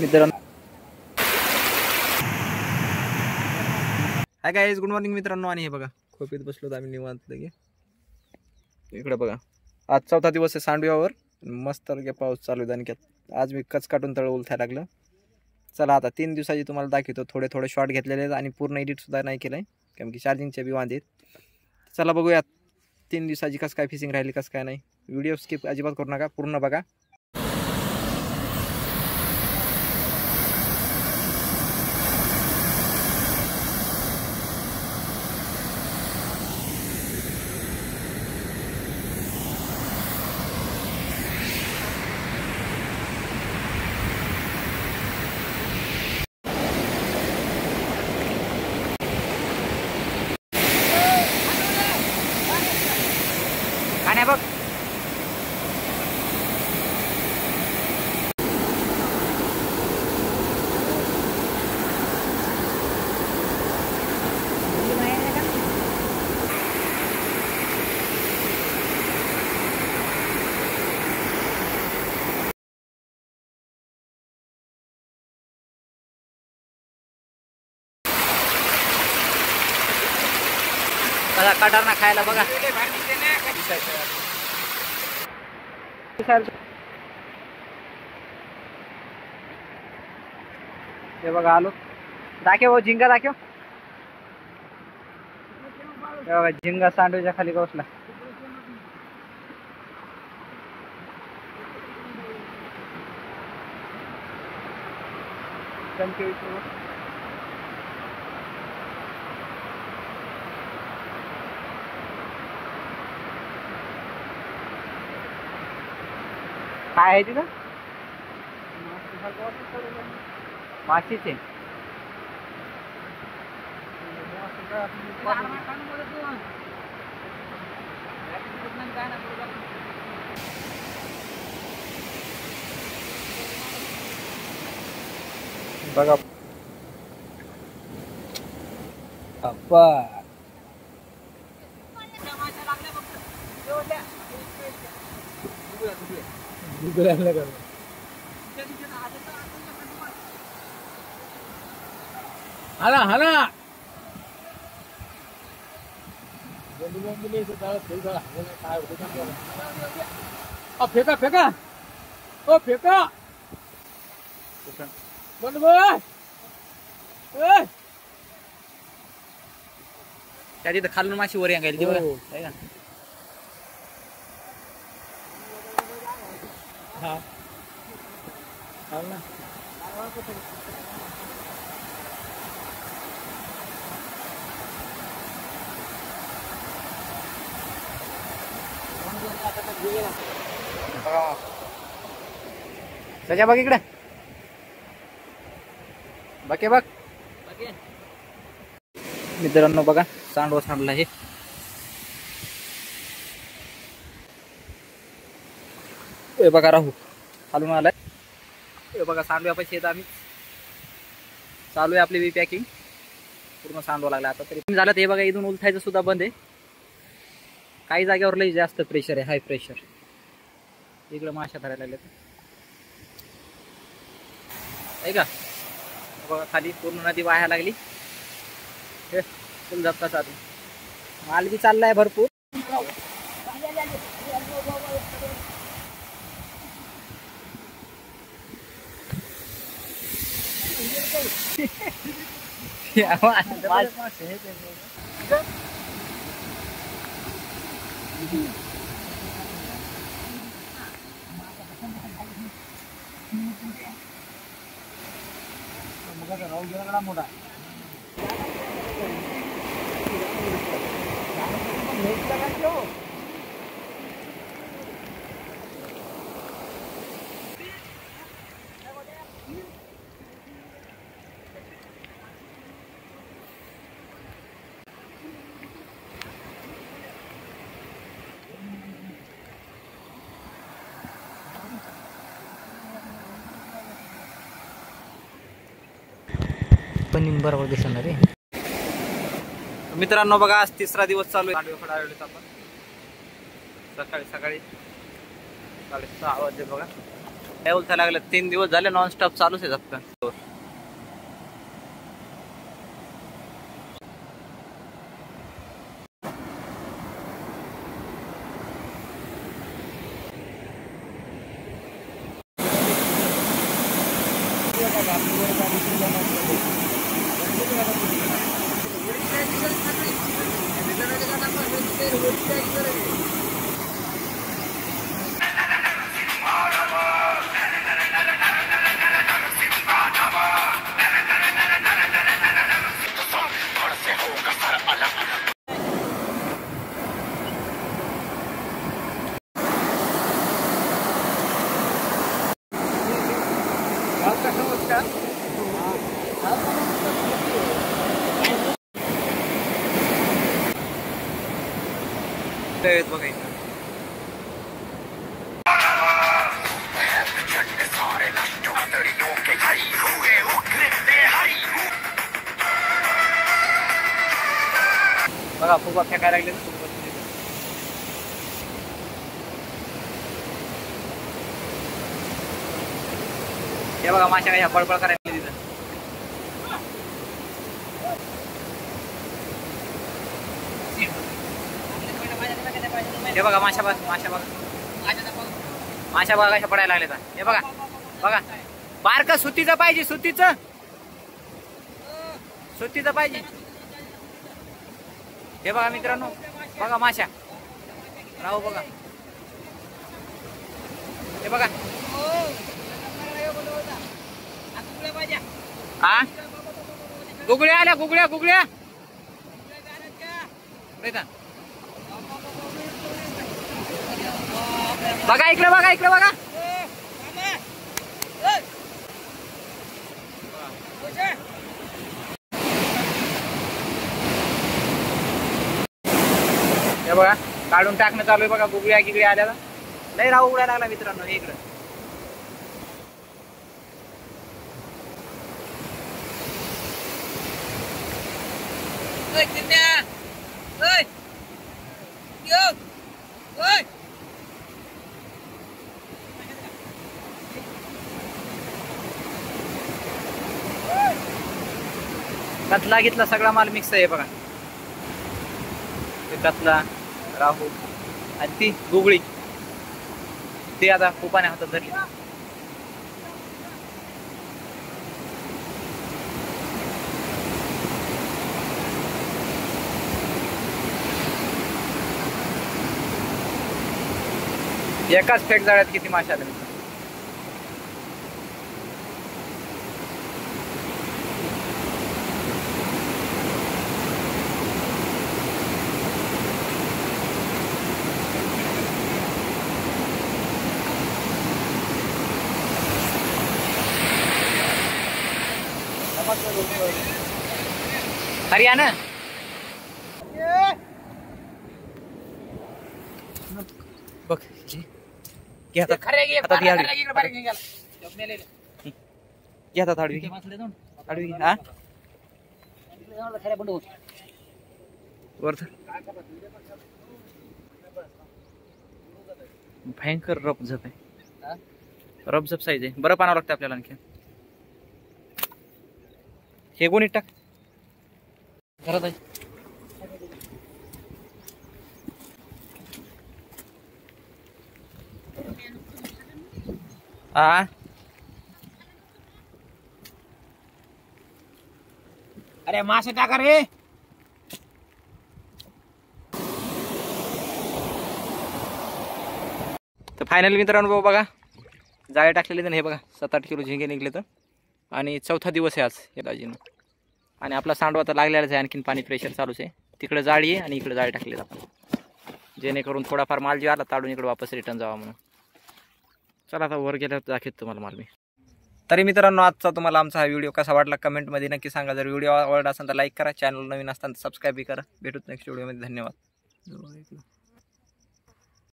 मित्रांनो hi guys, good morning मित्रांनो. आणि हे बघा खोपीत बसलो तर आम्ही निवांत लगे. इकडे बघा आज चौथा दिवस आहे सांडव्यावर. मस्त पाऊस चालू आहे. आणखी आज मी कच काटून तळ उलथायला लागलं. चला आता 3 दिवसाची तुम्हाला दाखवतो. थोडे थोडे शॉर्ट घेतलेले आहेत आणि पूर्ण एडिट सुद्धा नाही केलंय कारण की चार्जिंगचे बी वांदे आहेत. चला बघूया 3 दिवसाची कसं काय फिशिंग राहिली कसं काय नाही. व्हिडिओ स्किप अजिबात करू नका, पूर्ण बघा. आणि बघ बघा कटार ना खायला बघा. हे बघा आलो. दाखव झिंगा दाखव. हे बघा झिंगा सांडूच्या खाली बसला. काय आहे तिथं? माशीचे बघा अप्पा. हाला हाला फेका फेका ओ फेका बंद त्या तिथं खालून माशी वर यांगायला ती बघा. हा सजा बघ इकडे. बघे बघ मित्रांनो बघा सांडवा सांडला. हे बघा राहू खालून आलाय. हे बघा सांडव्या पैसे येत. आम्ही चालू आहे आपली बी पॅकिंग. पूर्ण सांडवा लागला आता तरी झालं. हे बघा इथून उलथायचं सुद्धा बंद आहे. काही जागेवर लई जास्त प्रेशर आहे, हाय प्रेशर. इकडे माशा धरायला लागल्यात आहे का. बघा खाली पूर्ण नदी वाहायला लागली. हे फुल धक्का चालू. माल बी चाललाय भरपूर. मोठा पण बरोबर दिसणार रे. मित्रांनो बघा आज तिसरा दिवस चालू आहे. आपण सकाळी 6:30 वाजले बघा. काय उलथा लागलं 3 दिवस झाले नॉनस्टॉप चालूच आहे झपका. बघा बघा फुगा फेकायला लागले. हे बघा माशा काय पळपळ करायला तिथं. हे बघा माशा बघा कशा पडायला लागले. हे बघा बघा बारका सुतीचं पाहिजे, सुतीचं पाहिजे. हे बघा मित्रांनो बघा माशा राहू बघा. हे बघा हा गुगळ्या आल्या, गुगळ्या बघा इकडे बघा. हे बघा काढून टाकणं चालू आहे बघा. गुगळ्या आल्या लय राहू उघडायला लागला मित्रांनो. हे इकडं कतला घेतला सगळा माल मिक्स आहे बघा. कतला, राहू आणि ती गुगळी ती आता कुपाने हातात धरली. एकाच फेक जाळ्यात किती मासे आले. हरियाणा बघ घ्या भयंकर रबझप आहे. रबझप साईज आहे. बरं पाणावं लागतं आपल्याला आणखी. हे गोणीत टाक घरात आहे. हा अरे मासे टाका रे. तर फायनल मित्रांनो बघा जाळे टाकलेले तर हे बघा 7-8 किलो झिंगे निघले तर. आणि 4था दिवस आहे आज या दाजीनं. आणि आपला सांडवा तर लागलेलाच आहे. आणखीन पाणी प्रेशर चालूच आहे. तिकडे जाळी आहे आणि इकडे जाळी टाकलेत आपण, जेणेकरून थोडाफार माल जे आला ताडून इकडे वापस रिटर्न जावा म्हणून. चला आता वर गेल्यावर दाखवतो तुम्हाला माल मी. तरी मित्रांनो आजचा तुम्हाला आमचा हा व्हिडिओ कसा वाटला कमेंटमध्ये नक्की सांगा. जर व्हिडिओ आवडला असेल तर लाईक करा, चॅनल नवीन असताना सबस्क्राईब करा. भेटूत नेक्स्ट व्हिडिओमध्ये. धन्यवाद.